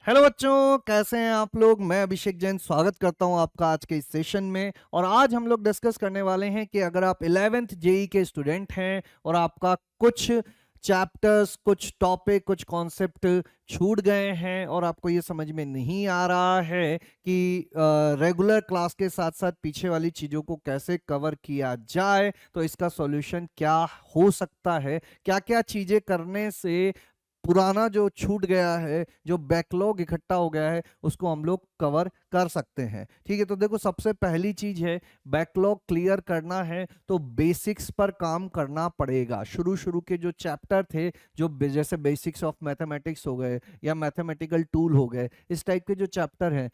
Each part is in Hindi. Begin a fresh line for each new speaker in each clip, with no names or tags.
हेलो बच्चों, कैसे हैं आप लोग। मैं अभिषेक जैन स्वागत करता हूं आपका आज के इस सेशन में। और आज हम लोग डिस्कस करने वाले हैं कि अगर आप 11th जेई के स्टूडेंट हैं और आपका कुछ चैप्टर्स, कुछ टॉपिक, कुछ कॉन्सेप्ट छूट गए हैं और आपको ये समझ में नहीं आ रहा है कि रेगुलर क्लास के साथ साथ पीछे वाली चीज़ों को कैसे कवर किया जाए, तो इसका सॉल्यूशन क्या हो सकता है, क्या क्या चीज़ें करने से पुराना जो छूट गया है, जो बैकलॉग इकट्ठा हो गया है, उसको हम लोग कवर कर सकते हैं। ठीक है, तो देखो सबसे पहली चीज है, बैकलॉग क्लियर करना है तो बेसिक्स पर काम करना पड़ेगा। शुरू शुरू के जो चैप्टर थे, जो जैसे बेसिक्स ऑफ मैथमेटिक्स हो गए या मैथमेटिकल टूल हो गए, इस टाइप के जो चैप्टर हैं,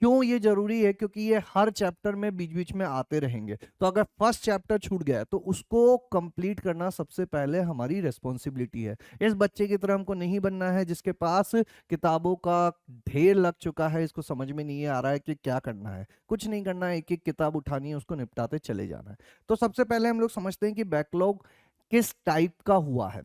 क्यों ये जरूरी है, क्योंकि ये हर चैप्टर में बीच बीच में आते रहेंगे। तो अगर फर्स्ट चैप्टर छूट गया तो उसको कंप्लीट करना सबसे पहले हमारी रिस्पॉन्सिबिलिटी है। इस बच्चे की तरह हमको नहीं बनना है जिसके पास किताबों का ढेर लग चुका है, इसको समझ में नहीं आ रहा है कि क्या करना है। कुछ नहीं करना है, एक एक किताब उठानी है, उसको निपटाते चले जाना है। तो सबसे पहले हम लोग समझते हैं कि बैकलॉग किस टाइप का हुआ है।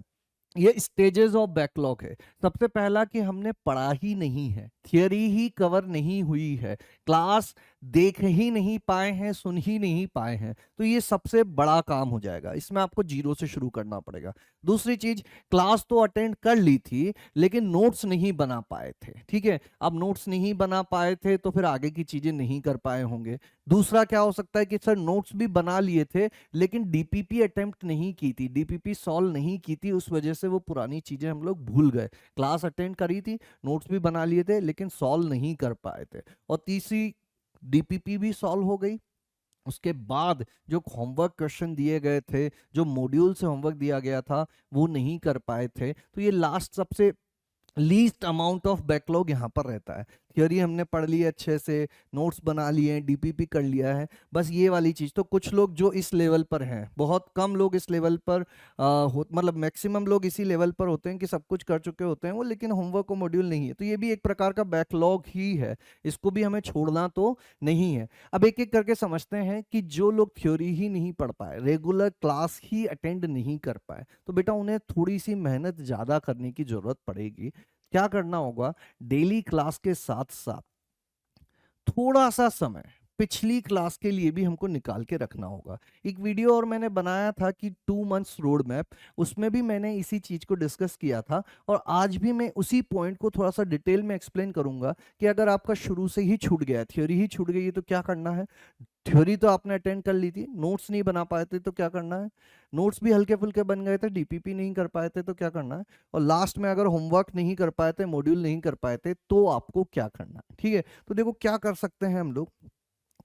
ये स्टेजेस ऑफ बैकलॉग है। सबसे पहला कि हमने पढ़ा ही नहीं है, थियरी ही कवर नहीं हुई है, क्लास देख ही नहीं पाए हैं, सुन ही नहीं पाए हैं, तो ये सबसे बड़ा काम हो जाएगा। इसमें आपको जीरो से शुरू करना पड़ेगा। दूसरी चीज, क्लास तो अटेंड कर ली थी लेकिन नोट्स नहीं बना पाए थे। ठीक है, अब नोट्स नहीं बना पाए थे तो फिर आगे की चीजें नहीं कर पाए होंगे। दूसरा क्या हो सकता है कि सर नोट्स भी बना लिए थे लेकिन डीपीपी अटेम्प्ट नहीं की थी, डीपीपी सॉल्व नहीं की थी, उस वजह से वो पुरानी चीजें हम लोग भूल गए। क्लास अटेंड करी थी, नोट्स भी बना लिए थे लेकिन सॉल्व नहीं कर पाए थे। और तीसरी, डीपीपी भी सॉल्व हो गई, उसके बाद जो होमवर्क क्वेश्चन दिए गए थे, जो मॉड्यूल से होमवर्क दिया गया था, वो नहीं कर पाए थे। तो ये लास्ट सबसे लीस्ट अमाउंट ऑफ बैकलॉग यहाँ पर रहता है। थियोरी हमने पढ़ ली है अच्छे से, नोट्स बना लिए हैं, डीपीपी कर लिया है, बस ये वाली चीज। तो कुछ लोग जो इस लेवल पर हैं, बहुत कम लोग इस लेवल पर मतलब मैक्सिमम लोग इसी लेवल पर होते हैं कि सब कुछ कर चुके होते हैं वो, लेकिन होमवर्क और मॉड्यूल नहीं है। तो ये भी एक प्रकार का बैकलॉग ही है, इसको भी हमें छोड़ना तो नहीं है। अब एक एक करके समझते हैं कि जो लोग थ्योरी ही नहीं पढ़ पाए, रेगुलर क्लास ही अटेंड नहीं कर पाए, तो बेटा उन्हें थोड़ी सी मेहनत ज्यादा करने की जरूरत पड़ेगी। क्या करना होगा, डेली क्लास के साथ साथ थोड़ा सा समय पिछली क्लास के लिए भी हमको निकाल के रखना होगा। एक वीडियो और मैंने बनाया था कि 2 मंथ्स रोड मैप, उसमें भी मैंने इसी चीज को डिस्कस किया था और आज भी मैं उसी पॉइंट को थोड़ा सा डिटेल में एक्सप्लेन करूंगा कि अगर आपका शुरू से ही छूट गया, थ्योरी ही छूट गई है, तो क्या करना है। थ्योरी तो आपने अटेंड कर ली थी, नोट्स नहीं बना पाए थे तो क्या करना है। नोट्स भी हल्के फुल्के बन गए थे, डीपीपी नहीं कर पाए थे तो क्या करना है। और लास्ट में अगर होमवर्क नहीं कर पाए थे, मॉड्यूल नहीं कर पाए थे, तो आपको क्या करना है। ठीक है, तो देखो क्या कर सकते हैं हम लोग,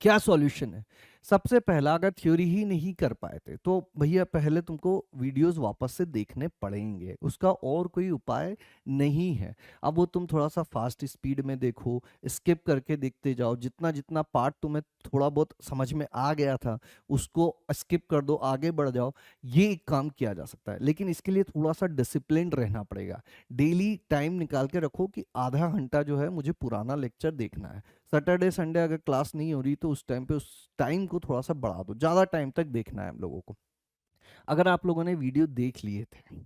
क्या सॉल्यूशन है। सबसे पहला, अगर थ्योरी ही नहीं कर पाए थे तो भैया पहले तुमको वीडियोस वापस से देखने पड़ेंगे, उसका और कोई उपाय नहीं है। अब वो तुम थोड़ा सा फास्ट स्पीड में देखो, स्किप करके देखते जाओ, जितना जितना पार्ट तुम्हें थोड़ा बहुत समझ में आ गया था उसको स्किप कर दो, आगे बढ़ जाओ। ये एक काम किया जा सकता है, लेकिन इसके लिए थोड़ा सा डिसिप्लिन रहना पड़ेगा। डेली टाइम निकाल के रखो कि आधा घंटा जो है मुझे पुराना लेक्चर देखना है। सैटरडे संडे अगर क्लास नहीं हो रही तो उस टाइम पे उस टाइम को थोड़ा सा बढ़ा दो, ज्यादा टाइम तक देखना है हम लोगों को। अगर आप लोगों ने वीडियो देख लिए थे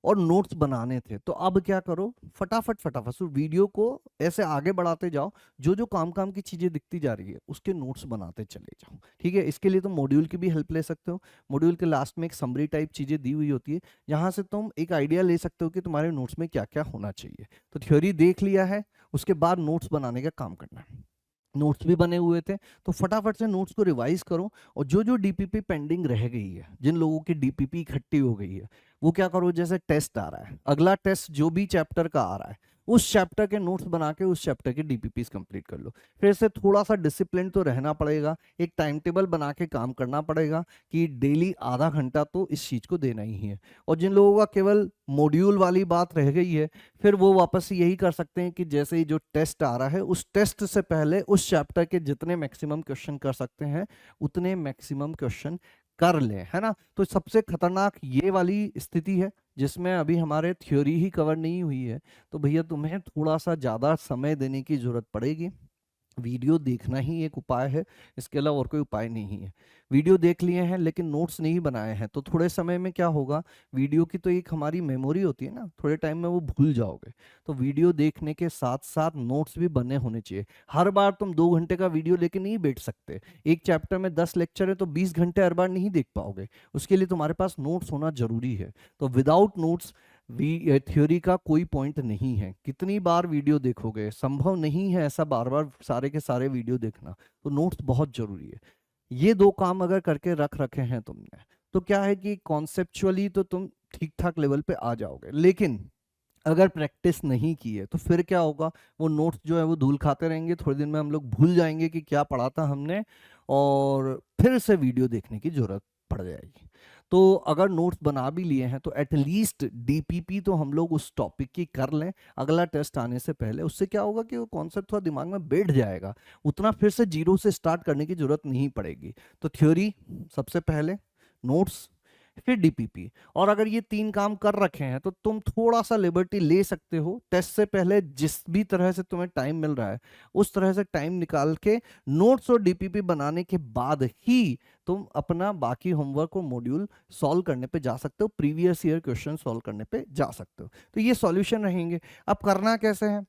और नोट्स बनाने थे तो अब क्या करो, फटाफट फटाफट से वीडियो को ऐसे आगे बढ़ाते जाओ, जो जो काम काम की चीजें दिखती जा रही है उसके नोट्स बनाते चले जाओ। ठीक है, इसके लिए तुम मॉड्यूल की भी हेल्प ले सकते हो। मॉड्यूल के लास्ट में एक समरी टाइप चीजें दी हुई होती है, जहां से तुम एक आइडिया ले सकते हो कि तुम्हारे नोट्स में क्या क्या होना चाहिए। तो थ्योरी देख लिया है, उसके बाद नोट्स बनाने का काम करना है। नोट्स भी बने हुए थे तो फटाफट से नोट्स को रिवाइज करो, और जो जो डीपीपी पेंडिंग रह गई है, जिन लोगों की डीपीपी इकट्ठी हो गई है, वो क्या करो, जैसे टेस्ट आ रहा है, अगला टेस्ट जो भी चैप्टर का आ रहा है, उस चैप्टर के नोट्स बना के उस चैप्टर के डीपीपीस कंप्लीट कर लो। फिर से थोड़ा सा डिसिप्लिन तो रहना पड़ेगा, एक टाइम टेबल बना के काम करना पड़ेगा कि डेली आधा घंटा तो इस चीज को देना ही है। और जिन लोगों का केवल मॉड्यूल वाली बात रह गई है, फिर वो वापस यही कर सकते हैं कि जैसे ही जो टेस्ट आ रहा है उस टेस्ट से पहले उस चैप्टर के जितने मैक्सिमम क्वेश्चन कर सकते हैं उतने मैक्सिमम क्वेश्चन कर ले, है ना। तो सबसे खतरनाक ये वाली स्थिति है जिसमें अभी हमारे थ्योरी ही कवर नहीं हुई है, तो भैया तुम्हें थोड़ा सा ज्यादा समय देने की जरूरत पड़ेगी। वीडियो देखना ही एक उपाय है, इसके अलावा और कोई उपाय नहीं है। वीडियो देख लिए हैं लेकिन नोट्स नहीं बनाए हैं तो थोड़े समय में क्या होगा, वीडियो की तो एक हमारी मेमोरी होती है ना, थोड़े टाइम में वो भूल जाओगे। तो वीडियो देखने के साथ साथ नोट्स भी बने होने चाहिए। हर बार तुम 2 घंटे का वीडियो लेके नहीं बैठ सकते। एक चैप्टर में 10 लेक्चर है तो 20 घंटे हर बार नहीं देख पाओगे, उसके लिए तुम्हारे पास नोट्स होना जरूरी है। तो विदाउट नोट्स थ्योरी का कोई पॉइंट नहीं है। कितनी बार वीडियो देखोगे, संभव नहीं है ऐसा बार बार सारे के सारे वीडियो देखना। तो नोट्स बहुत जरूरी है। ये 2 काम अगर करके रख रखे हैं तुमने तो क्या है कि कॉन्सेप्चुअली तो तुम ठीक ठाक लेवल पे आ जाओगे। लेकिन अगर प्रैक्टिस नहीं की है तो फिर क्या होगा, वो नोट्स जो है वो धूल खाते रहेंगे, थोड़े दिन में हम लोग भूल जाएंगे कि क्या पढ़ा था हमने, और फिर से वीडियो देखने की जरूरत पड़ जाएगी। तो अगर नोट्स बना भी लिए हैं तो एटलीस्ट डीपीपी तो हम लोग उस टॉपिक की कर लें अगला टेस्ट आने से पहले। उससे क्या होगा कि वो कॉन्सेप्ट थोड़ा दिमाग में बैठ जाएगा, उतना फिर से जीरो से स्टार्ट करने की जरूरत नहीं पड़ेगी। तो थ्योरी सबसे पहले, नोट्स, फिर डीपीपी। और अगर ये 3 काम कर रखे हैं तो तुम थोड़ा सा लिबर्टी ले सकते हो टेस्ट से पहले, जिस भी तरह से तुम्हें टाइम मिल रहा है उस तरह से टाइम निकाल के नोट्स और डीपीपी बनाने के बाद ही तुम अपना बाकी होमवर्क और मॉड्यूल सॉल्व करने पे जा सकते हो, प्रीवियस ईयर क्वेश्चन सॉल्व करने पे जा सकते हो। तो ये सॉल्यूशन रहेंगे। अब करना कैसे है,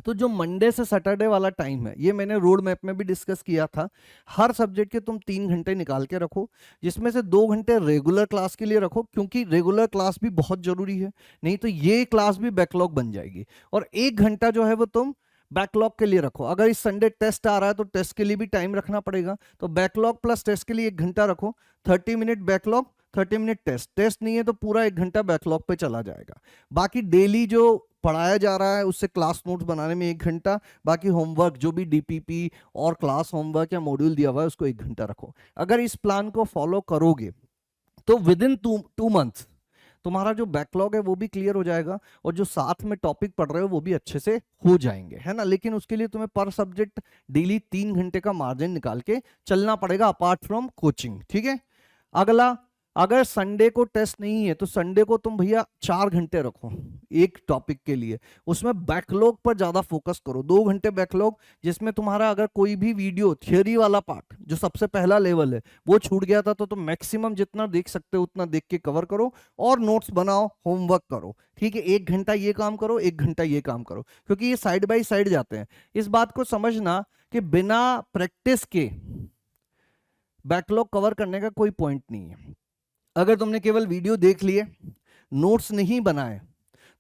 तो जो मंडे से सैटरडे वाला टाइम है ये मैंने रोड मैप में भी डिस्कस किया था। हर सब्जेक्ट के तुम 3 घंटे निकाल के रखो, जिसमें से 2 घंटे रेगुलर क्लास के लिए रखो, क्योंकि रेगुलर क्लास भी बहुत जरूरी है, नहीं तो ये क्लास भी बैकलॉग बन जाएगी। और 1 घंटा जो है वो तुम बैकलॉग के लिए रखो। अगर इस संडे टेस्ट आ रहा है तो टेस्ट के लिए भी टाइम रखना पड़ेगा, तो बैकलॉग प्लस टेस्ट के लिए 1 घंटा रखो। 30 minute backlog, 30 minute test. Test नहीं है तो पूरा 1 घंटा बैकलॉग पे चला जाएगा। बाकी डेली जो पढ़ाया जा रहा है उससे क्लास नोट्स बनाने में 1 घंटा, बाकी होमवर्क जो भी डीपीपी और क्लास होमवर्क या मॉड्यूल दिया हुआ है उसको 1 घंटा रखो। अगर इस प्लान को फॉलो करोगे तो विद इन 2 मंथ तुम्हारा जो बैकलॉग है वो भी क्लियर हो जाएगा और जो साथ में टॉपिक पढ़ रहे हो वो भी अच्छे से हो जाएंगे, है ना। लेकिन उसके लिए तुम्हें पर सब्जेक्ट डेली 3 घंटे का मार्जिन निकाल के चलना पड़ेगा अपार्ट फ्रॉम कोचिंग, ठीक है। अगला, अगर संडे को टेस्ट नहीं है तो संडे को तुम भैया 4 घंटे रखो एक टॉपिक के लिए, उसमें बैकलॉग पर ज्यादा फोकस करो। 2 घंटे बैकलॉग, जिसमें तुम्हारा अगर कोई भी वीडियो थियोरी वाला पार्ट जो सबसे पहला लेवल है वो छूट गया था तो तुम मैक्सिमम जितना देख सकते हो उतना देख के कवर करो और नोट्स बनाओ, होमवर्क करो, ठीक है। 1 घंटा ये काम करो, 1 घंटा ये काम करो, क्योंकि ये साइड बाय साइड जाते हैं। इस बात को समझना कि बिना प्रैक्टिस के बैकलॉग कवर करने का कोई पॉइंट नहीं है। अगर तुमने केवल वीडियो देख लिए, नोट्स नहीं बनाए,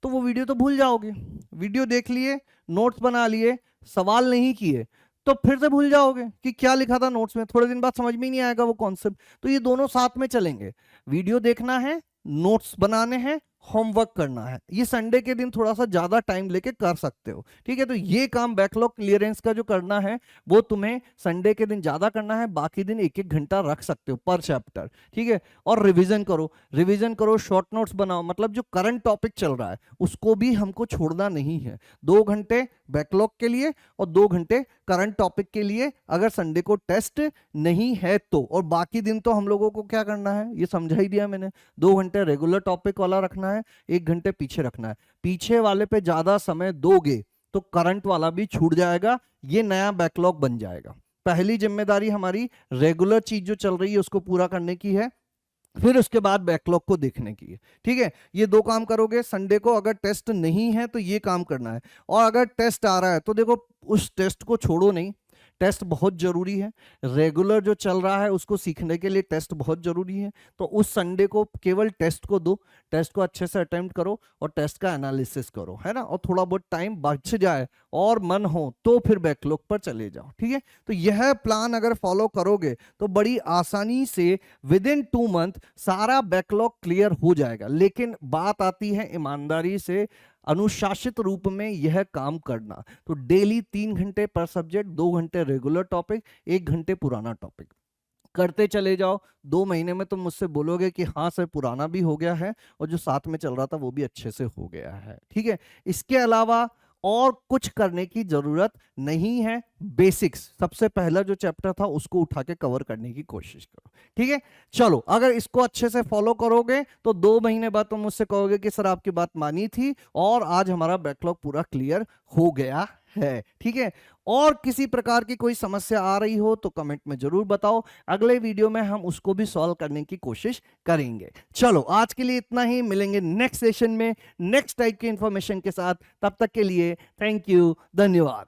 तो वो वीडियो तो भूल जाओगे। वीडियो देख लिए, नोट्स बना लिए, सवाल नहीं किए, तो फिर से भूल जाओगे कि क्या लिखा था नोट्स में। थोड़े दिन बाद समझ में ही नहीं आएगा वो कॉन्सेप्ट। तो ये दोनों साथ में चलेंगे, वीडियो देखना है, नोट्स बनाने हैं, होमवर्क करना है। ये संडे के दिन थोड़ा सा ज्यादा टाइम लेके कर सकते हो, ठीक है। तो ये काम बैकलॉग क्लियरेंस का जो करना है वो तुम्हें संडे के दिन ज्यादा करना है, बाकी दिन 1-1 घंटा रख सकते हो पर चैप्टर, ठीक है। और रिवीजन करो, रिवीजन करो, शॉर्ट नोट्स बनाओ, मतलब जो करंट टॉपिक चल रहा है उसको भी हमको छोड़ना नहीं है। 2 घंटे बैकलॉग के लिए और 2 घंटे करंट टॉपिक के लिए अगर संडे को टेस्ट नहीं है तो। और बाकी दिन तो हम लोगों को क्या करना है ये समझा ही दिया मैंने। 2 घंटे रेगुलर टॉपिक वाला रखना है, 1 घंटे पीछे रखना है। पीछे वाले पे ज्यादा समय दोगे तो करंट वाला भी छूट जाएगा, ये नया बैकलॉग बन जाएगा। पहली जिम्मेदारी हमारी रेगुलर चीज जो चल रही है उसको पूरा करने की है, फिर उसके बाद बैकलॉग को देखने की है, ठीक है। ये 2 काम करोगे। संडे को अगर टेस्ट नहीं है तो ये काम करना है, और अगर टेस्ट आ रहा है तो देखो उस टेस्ट को छोड़ो नहीं, टेस्ट बहुत जरूरी है। रेगुलर जो चल रहा है उसको सीखने के लिए टेस्ट बहुत जरूरी है। तो उस संडे को केवल टेस्ट को दो, टेस्ट को अच्छे से अटेम्प्ट करो और टेस्ट का एनालिसिस करो, है ना। और थोड़ा बहुत टाइम बच जाए और मन हो तो फिर बैकलॉग पर चले जाओ, ठीक है। तो यह प्लान अगर फॉलो करोगे तो बड़ी आसानी से विद इन 2 मंथ सारा बैकलॉग क्लियर हो जाएगा। लेकिन बात आती है ईमानदारी से अनुशासित रूप में यह काम करना। तो डेली 3 घंटे पर सब्जेक्ट, 2 घंटे रेगुलर टॉपिक, 1 घंटे पुराना टॉपिक करते चले जाओ। 2 महीने में तुम मुझसे बोलोगे कि हाँ सर पुराना भी हो गया है और जो साथ में चल रहा था वो भी अच्छे से हो गया है, ठीक है। इसके अलावा और कुछ करने की जरूरत नहीं है। बेसिक्स सबसे पहला जो चैप्टर था उसको उठा के कवर करने की कोशिश करो, ठीक है। चलो अगर इसको अच्छे से फॉलो करोगे तो 2 महीने बाद तुम मुझसे कहोगे कि सर आपकी बात मानी थी और आज हमारा बैकलॉग पूरा क्लियर हो गया है। ठीक है, और किसी प्रकार की कोई समस्या आ रही हो तो कमेंट में जरूर बताओ, अगले वीडियो में हम उसको भी सॉल्व करने की कोशिश करेंगे। चलो आज के लिए इतना ही, मिलेंगे नेक्स्ट सेशन में नेक्स्ट टाइप की इंफॉर्मेशन के साथ। तब तक के लिए थैंक यू, धन्यवाद।